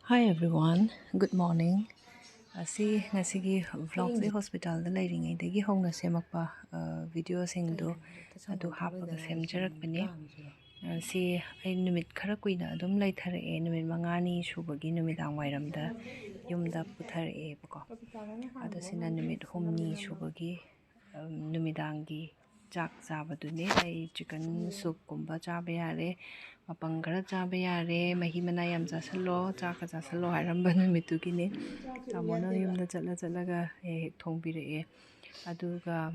Hi everyone, good morning. Ngasigi vlog se hospital da lairingay hongna semakpa video singdu adu hapaga semjarakpani. Ay numit khara kuina adum laitharae numit mangani subagi numidang wairamda yumda putharae bako. Adu sina numit humni subagi numidangi chak chabaduni ay chicken soup kumba chabe yare mapang khara chabe yare mahi manai yam chasalo chaka chasalo hairamba numitugini tamona yumda chatlaga thongbirae aduga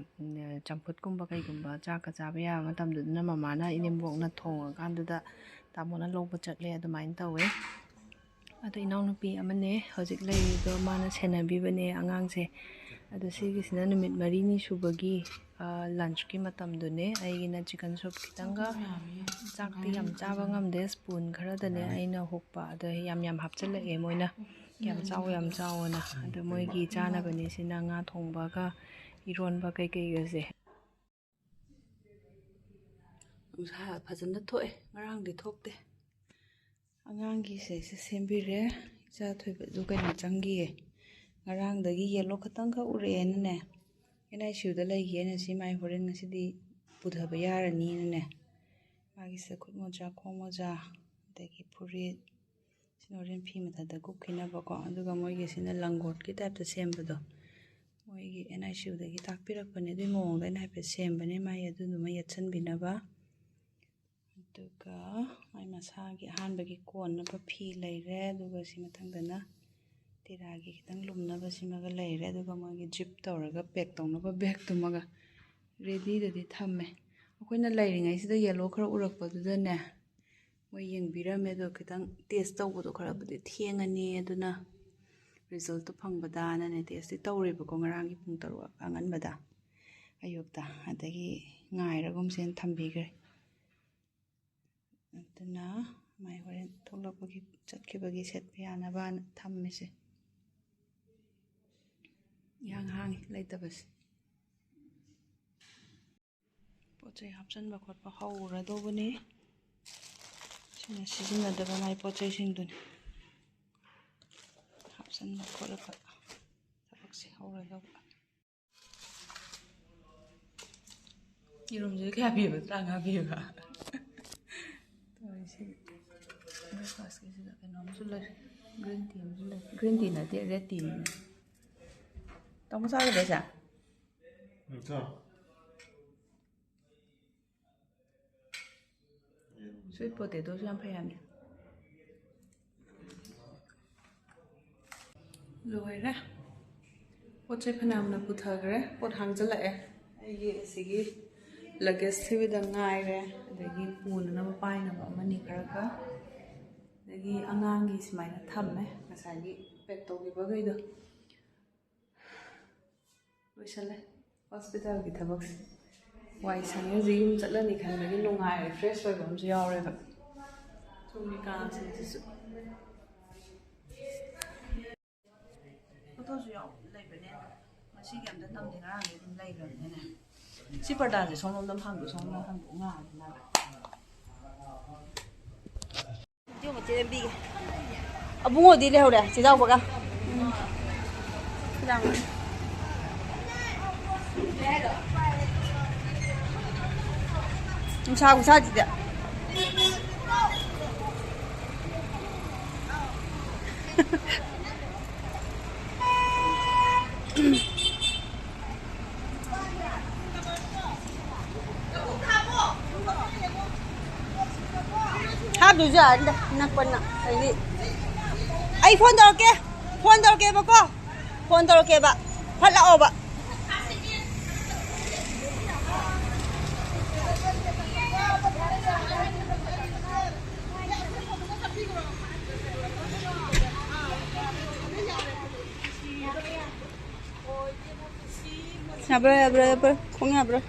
champut kumba kaigumba chaka chabe ya matamduna mamana inimbokna thonga kanduda tamona logba chatle adumain tawe adu inaunupi amane hojik laido mana senabibane angangse adu sigisina numit marini subagi lunch ki matamdune aigina chicken soup kitanga chakti yam chaba ngamde spoon khara dane aina hokpa adu yam hapchalae moina yam chawna adu moigi chana bani sina nga thongba ga ironba kai gase usa phajana thoe ngarangdi thokte angangi se sembire cha thoiba dukan changi ngarangdagi yellow khatang ka urene ne enai siuda laigene si mai horen ngasidi pudhaba yarani ne magi se khutmoja khomoja dagi puri sinoren phi mathada gukhina bako aduga moigi sina langot ki type ta sembado moigi enai siudagi takpirakpane dui mongda enai pe sembane mai adunuma yatsan binaba aduga mai masagi ahanbagi konnaba phi laire aduga si mathangdana tiragi kitang lumnaba simaga laire aduga moigi zip tawraga pack tawnaba bag tumaga ready dadi thamme akoina lairingai sida yellow khara urakpaduda ne moi yengbirame do kitang taste tawbodo khara budi thengani aduna result to phangbada nane taste tawreba ko ngarang pung tarwa anganbada ayokta adagi ngairagum sen thambigre aduna mai horen tholakpagi chatkibagi setpa yanaba thammese yang hangi laitabase pochai hapchanba khotpa hauradobani sina sizinadaba mai pochai singduni hapchanba khotpa tabakse hauradaba iromje kya piba tranga piba toisi breakfast ke sida kenomsu lai green tea na de red tea ni tamo sa ga desa sweet potato jam phayami loire pochai phanamna puthagre pot hangjalae aigi sigi luggage thibida ngaire adagi punna paina ba mani kharaka adagi angangi simaina thamme ngasagi pack tawgiba gaido loisale hospital ki thabak wai sange jiyum chatlani khanbagi nungai fresh oiba amsu yaureba thumi kan sinjisu photo su yaw laibane masi gamda namde ngarang dum laigrane ne si parda je songlom hangdu songlom hangdu nga na jo mo chembi abungo di le hore si jaw baga sidang sa ji da du ja nda nakpana ai phone dorke bako phone dorke ba phala oba abra không abra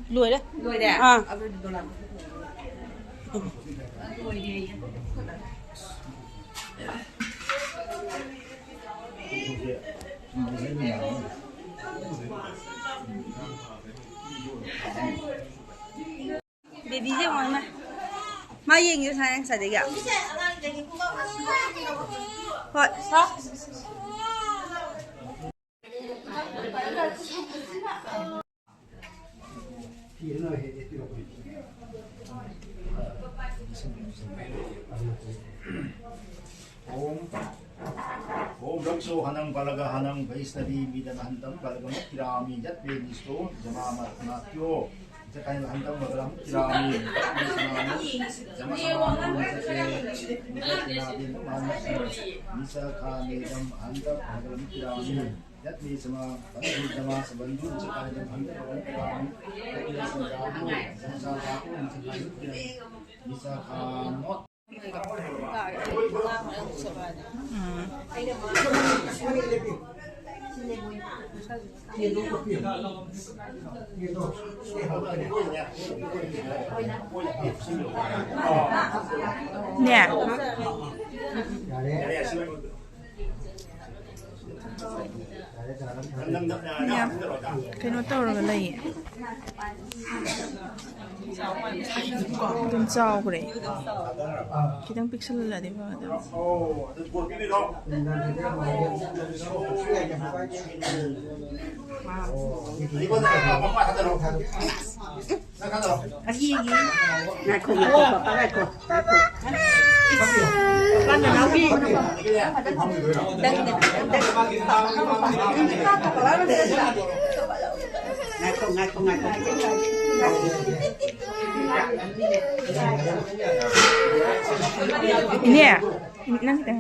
loire Baby chứ ngoài mà. Mai yên như thế sao đấy ạ? Rồi, sao? Om Rakso Hanang Balaga Hanang Vaisnavi Midan Hantam Balaga Kirami Yat Vedisto Jama Matyo Jakai Hantam Balaga Kirami Jama Nisa Khanedam Hantam Balaga Kirami Yat Nisama Jama Sabandu Jakai Hantam Kirami Nisa Khanot nè cái nó tao là này 좀 짜오 그래. 기장 픽셀을 해야 돼 봐. Ini ya? Nanti kan.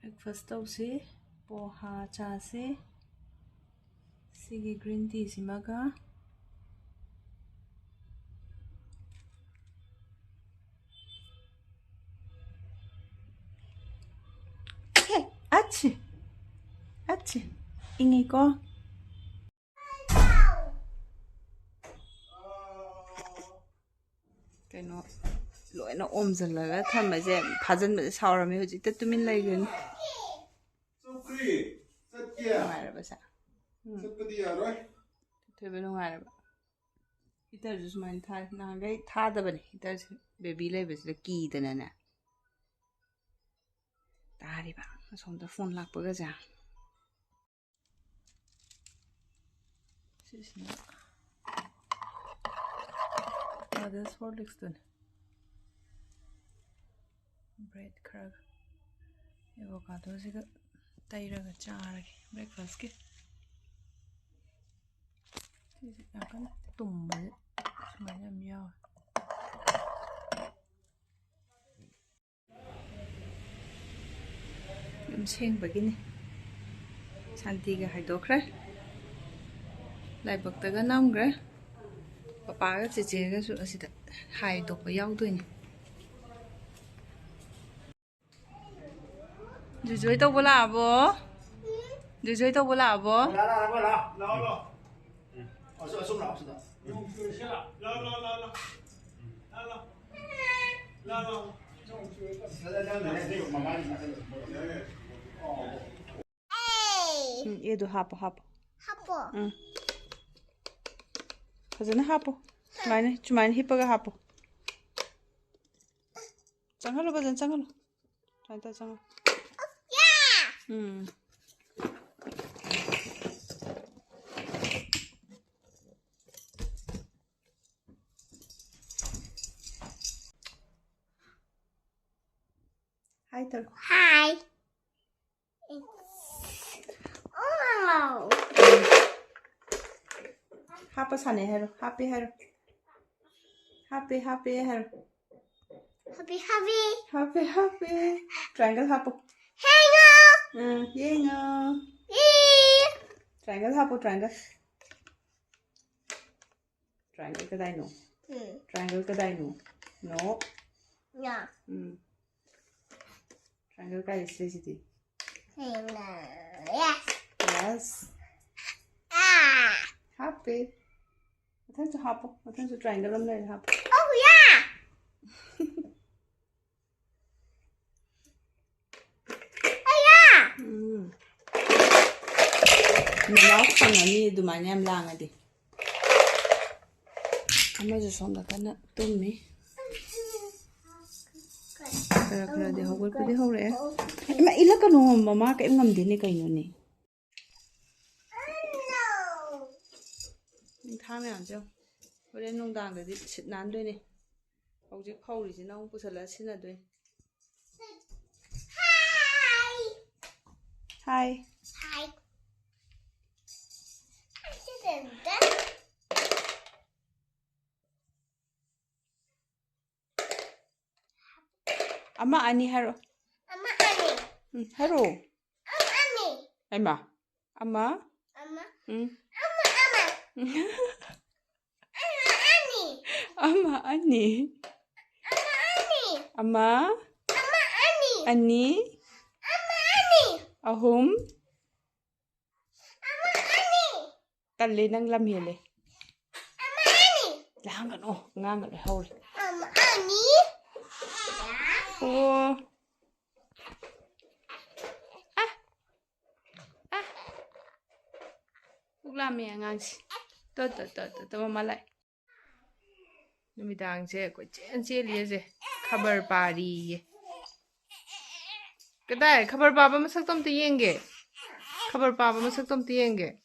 Breakfast tau si poha cha si sigi green tea si maga achi achi ingi ko keno loina omjalaga thamase phajan ma saurame hojik ta tumin laigun nungairaba sa thebe nungairaba hitar ju sumain tha nagai thadabani hitar baby laibasida kidana na tariba asomda phone lakpaga ja sisina others Horlicks dun bread crab avocado siga tairaga charage breakfast ke akan tumma semuanya miao seng begini santiga haidokre laibaktaga namgre papaga chechega su asida haidokpa yaudoi Dujoi tau bola abo? Dujoi tau bola abo? 얘도 하보 하보. 하보. 응. 가자나 하보. 주말에 히퍼가 하보. 짱할로 가자 짱할로. 잘다 짱할. 응. Hi 털. Hi. Oh. 하보 사네 해로. 하피 해로. 하피 해로. Happy happy. 하피 하피. 트라이앵글 하보. Hello. 응. 얘가. 트라이앵글 하보 트라이앵글. 트라이앵글 cái đây nụ. Triangle kadai no. No. Yeah. Triangle kai is Yes. Yes. Ah. Happy. Mathan to hapo. Mathan to triangle am lai hapo. Oh yeah. Oh yeah. Now khangani dumani am langadi. Amazu somda kana tummi. Kara de hogol pudi hore. Ma ila kanu mama ka ngam dini kaino ni. No. Ning thame anjo. Hore nung dang da di sit nan doi ni. Hojik phawri si nong pusala sina doi. Hi. Hi. Hi. I didn't that. Ama ani haro. Amma Annie. Haro. Annie. Emma. Ama. Amma. Hmm. Amma. Amma. Amma Annie. Ama ani. Amma Annie. Ama. Amma Annie. Ani. Amma Annie. Ahum. Amma Annie. Talle nang lamhele. Amma Annie. Langan oh ngang le hol. Amma Annie. Oh. Ah. Ah. Lami angang si. To mama lai. Numidang se ko chen che liye se. Khabar pari. Kadai khabar baba masak tom te yenge. Khabar baba masak tom te yenge.